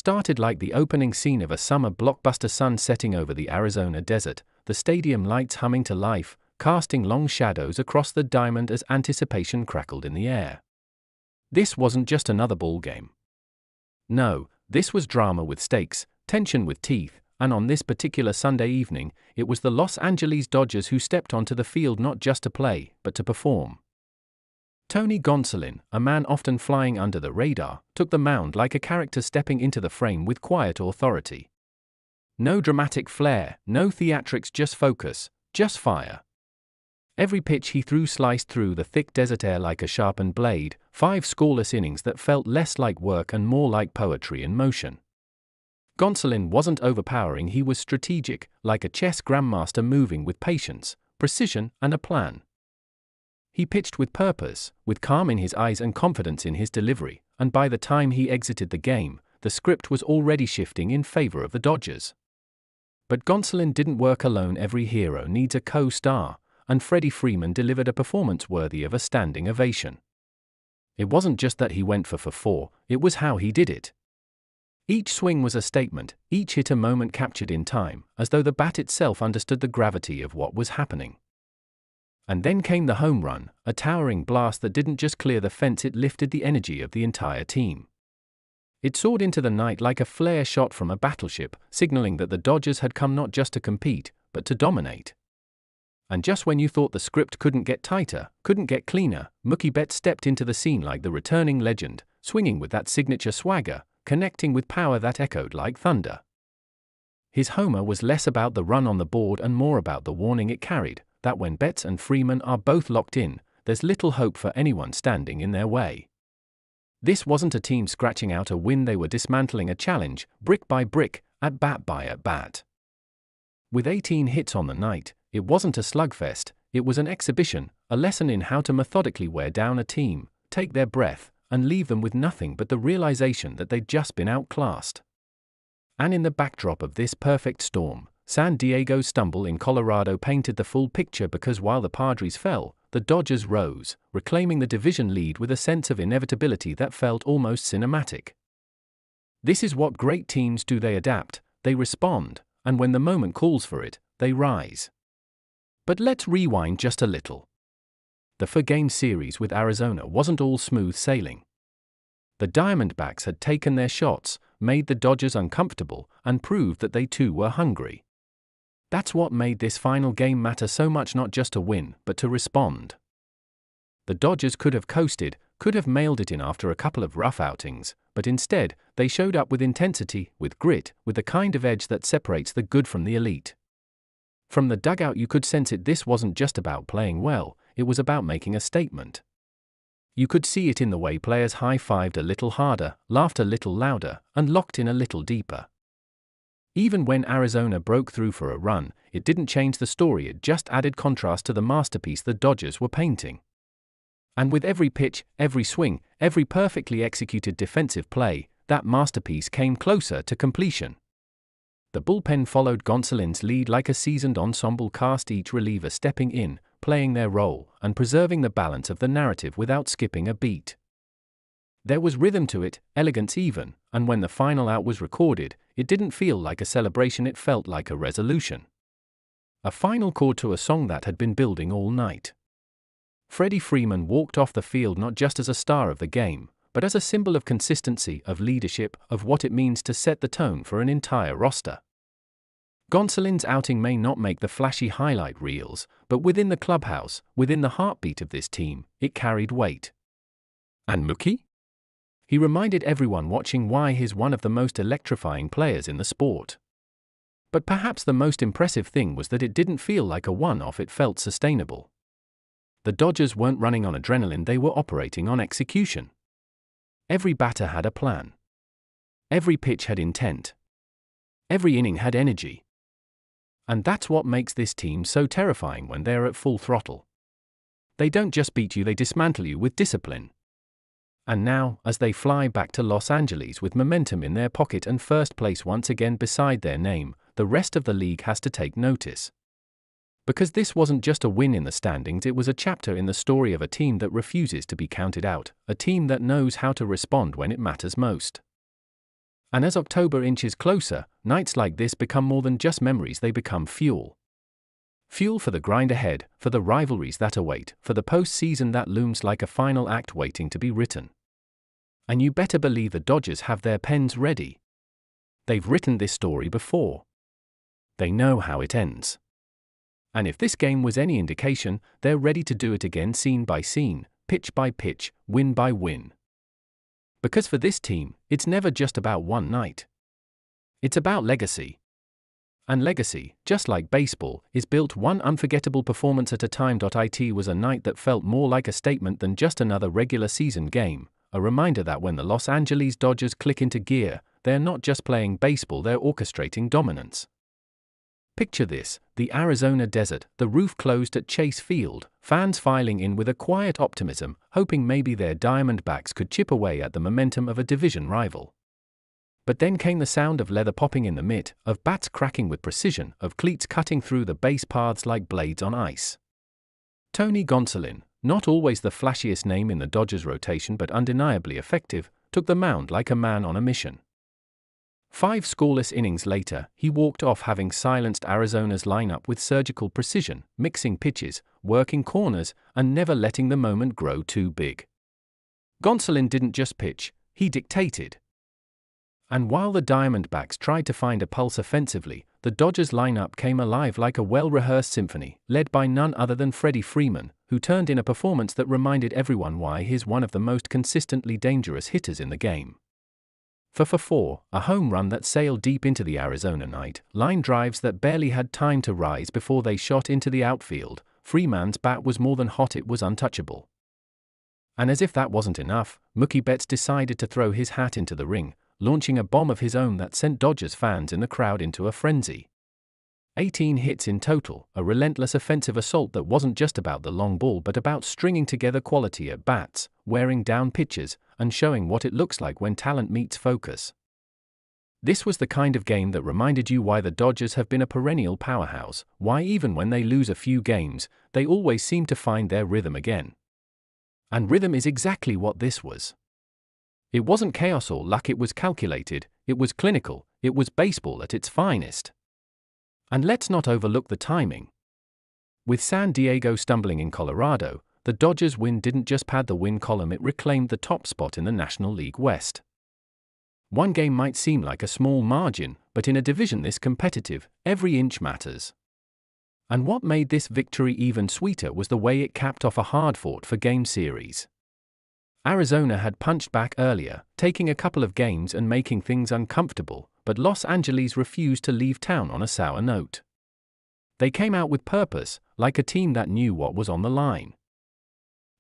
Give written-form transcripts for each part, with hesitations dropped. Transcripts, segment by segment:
started like the opening scene of a summer blockbuster, sun setting over the Arizona desert, the stadium lights humming to life, casting long shadows across the diamond as anticipation crackled in the air. This wasn't just another ball game. No, this was drama with stakes, tension with teeth, and on this particular Sunday evening, it was the Los Angeles Dodgers who stepped onto the field not just to play, but to perform. Tony Gonsolin, a man often flying under the radar, took the mound like a character stepping into the frame with quiet authority. No dramatic flair, no theatrics, just focus, just fire. Every pitch he threw sliced through the thick desert air like a sharpened blade, 5 scoreless innings that felt less like work and more like poetry in motion. Gonsolin wasn't overpowering, he was strategic, like a chess grandmaster moving with patience, precision, and a plan. He pitched with purpose, with calm in his eyes and confidence in his delivery, and by the time he exited the game, the script was already shifting in favor of the Dodgers. But Gonsolin didn't work alone. Every hero needs a co-star, and Freddie Freeman delivered a performance worthy of a standing ovation. It wasn't just that he went for 4, it was how he did it. Each swing was a statement, each hit a moment captured in time, as though the bat itself understood the gravity of what was happening. And then came the home run, a towering blast that didn't just clear the fence, it lifted the energy of the entire team. It soared into the night like a flare shot from a battleship, signaling that the Dodgers had come not just to compete, but to dominate. And just when you thought the script couldn't get tighter, couldn't get cleaner, Mookie Betts stepped into the scene like the returning legend, swinging with that signature swagger, connecting with power that echoed like thunder. His homer was less about the run on the board and more about the warning it carried, that when Betts and Freeman are both locked in, there's little hope for anyone standing in their way. This wasn't a team scratching out a win, they were dismantling a challenge, brick by brick, at bat by at bat. With 18 hits on the night, it wasn't a slugfest, it was an exhibition, a lesson in how to methodically wear down a team, take their breath, and leave them with nothing but the realization that they'd just been outclassed. And in the backdrop of this perfect storm, San Diego's stumble in Colorado painted the full picture, because while the Padres fell, the Dodgers rose, reclaiming the division lead with a sense of inevitability that felt almost cinematic. This is what great teams do, they adapt, they respond, and when the moment calls for it, they rise. But let's rewind just a little. The 4-game series with Arizona wasn't all smooth sailing. The Diamondbacks had taken their shots, made the Dodgers uncomfortable, and proved that they too were hungry. That's what made this final game matter so much, not just to win, but to respond. The Dodgers could have coasted, could have mailed it in after a couple of rough outings, but instead, they showed up with intensity, with grit, with the kind of edge that separates the good from the elite. From the dugout you could sense it. This wasn't just about playing well, it was about making a statement. You could see it in the way players high-fived a little harder, laughed a little louder, and locked in a little deeper. Even when Arizona broke through for a run, it didn't change the story, it just added contrast to the masterpiece the Dodgers were painting. And with every pitch, every swing, every perfectly executed defensive play, that masterpiece came closer to completion. The bullpen followed Gonsolin's lead like a seasoned ensemble cast, each reliever stepping in, playing their role, and preserving the balance of the narrative without skipping a beat. There was rhythm to it, elegance even, and when the final out was recorded, it didn't feel like a celebration, it felt like a resolution. A final chord to a song that had been building all night. Freddie Freeman walked off the field not just as a star of the game, but as a symbol of consistency, of leadership, of what it means to set the tone for an entire roster. Gonsolin's outing may not make the flashy highlight reels, but within the clubhouse, within the heartbeat of this team, it carried weight. And Mookie? He reminded everyone watching why he's one of the most electrifying players in the sport. But perhaps the most impressive thing was that it didn't feel like a one-off, it felt sustainable. The Dodgers weren't running on adrenaline, they were operating on execution. Every batter had a plan. Every pitch had intent. Every inning had energy. And that's what makes this team so terrifying when they're at full throttle. They don't just beat you, they dismantle you with discipline. And now, as they fly back to Los Angeles with momentum in their pocket and first place once again beside their name, the rest of the league has to take notice. Because this wasn't just a win in the standings, it was a chapter in the story of a team that refuses to be counted out, a team that knows how to respond when it matters most. And as October inches closer, nights like this become more than just memories, they become fuel. Fuel for the grind ahead, for the rivalries that await, for the postseason that looms like a final act waiting to be written. And you better believe the Dodgers have their pens ready. They've written this story before. They know how it ends. And if this game was any indication, they're ready to do it again, scene by scene, pitch by pitch, win by win. Because for this team, it's never just about one night. It's about legacy. And legacy, just like baseball, is built one unforgettable performance at a time. It was a night that felt more like a statement than just another regular season game, a reminder that when the Los Angeles Dodgers click into gear, they're not just playing baseball, they're orchestrating dominance. Picture this: the Arizona desert, the roof closed at Chase Field, fans filing in with a quiet optimism, hoping maybe their Diamondbacks could chip away at the momentum of a division rival. But then came the sound of leather popping in the mitt, of bats cracking with precision, of cleats cutting through the base paths like blades on ice. Tony Gonsolin, not always the flashiest name in the Dodgers rotation but undeniably effective, took the mound like a man on a mission. 5 scoreless innings later, he walked off, having silenced Arizona's lineup with surgical precision, mixing pitches, working corners, and never letting the moment grow too big. Gonsolin didn't just pitch, he dictated. And while the Diamondbacks tried to find a pulse offensively, the Dodgers lineup came alive like a well-rehearsed symphony, led by none other than Freddie Freeman, who turned in a performance that reminded everyone why he's one of the most consistently dangerous hitters in the game. For 4, a home run that sailed deep into the Arizona night, line drives that barely had time to rise before they shot into the outfield. Freeman's bat was more than hot, it was untouchable. And as if that wasn't enough, Mookie Betts decided to throw his hat into the ring, launching a bomb of his own that sent Dodgers fans in the crowd into a frenzy. 18 hits in total, a relentless offensive assault that wasn't just about the long ball but about stringing together quality at bats, wearing down pitches, and showing what it looks like when talent meets focus. This was the kind of game that reminded you why the Dodgers have been a perennial powerhouse, why even when they lose a few games, they always seem to find their rhythm again. And rhythm is exactly what this was. It wasn't chaos or luck, it was calculated, it was clinical, it was baseball at its finest. And let's not overlook the timing. With San Diego stumbling in Colorado, the Dodgers' win didn't just pad the win column, it reclaimed the top spot in the National League West. One game might seem like a small margin, but in a division this competitive, every inch matters. And what made this victory even sweeter was the way it capped off a hard-fought game series. Arizona had punched back earlier, taking a couple of games and making things uncomfortable, but Los Angeles refused to leave town on a sour note. They came out with purpose, like a team that knew what was on the line.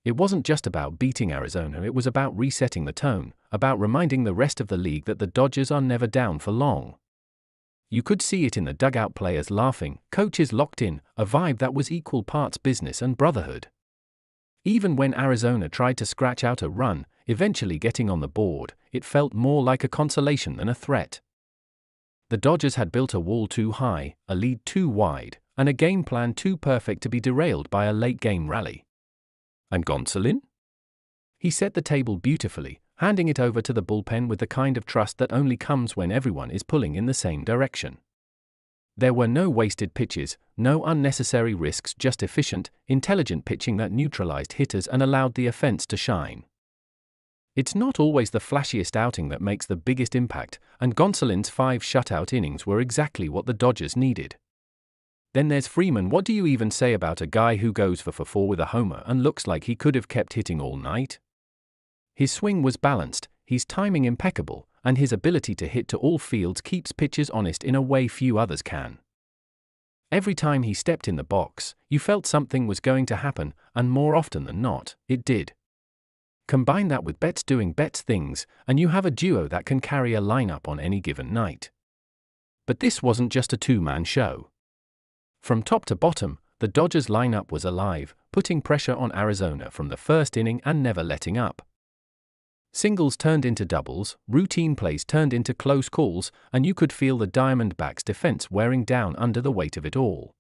It wasn't just about beating Arizona, it was about resetting the tone, about reminding the rest of the league that the Dodgers are never down for long. You could see it in the dugout, players laughing, coaches locked in, a vibe that was equal parts business and brotherhood. Even when Arizona tried to scratch out a run, eventually getting on the board, it felt more like a consolation than a threat. The Dodgers had built a wall too high, a lead too wide, and a game plan too perfect to be derailed by a late-game rally. And Gonsolin? He set the table beautifully, handing it over to the bullpen with the kind of trust that only comes when everyone is pulling in the same direction. There were no wasted pitches, no unnecessary risks, just efficient, intelligent pitching that neutralized hitters and allowed the offense to shine. It's not always the flashiest outing that makes the biggest impact, and Gonsolin's 5 shutout innings were exactly what the Dodgers needed. Then there's Freeman. What do you even say about a guy who goes for 4 with a homer and looks like he could have kept hitting all night? His swing was balanced, his timing impeccable, and his ability to hit to all fields keeps pitchers honest in a way few others can. Every time he stepped in the box, you felt something was going to happen, and more often than not, it did. Combine that with Betts doing Betts things, and you have a duo that can carry a lineup on any given night. But this wasn't just a two-man show. From top to bottom, the Dodgers lineup was alive, putting pressure on Arizona from the first inning and never letting up. Singles turned into doubles, routine plays turned into close calls, and you could feel the Diamondbacks' defense wearing down under the weight of it all.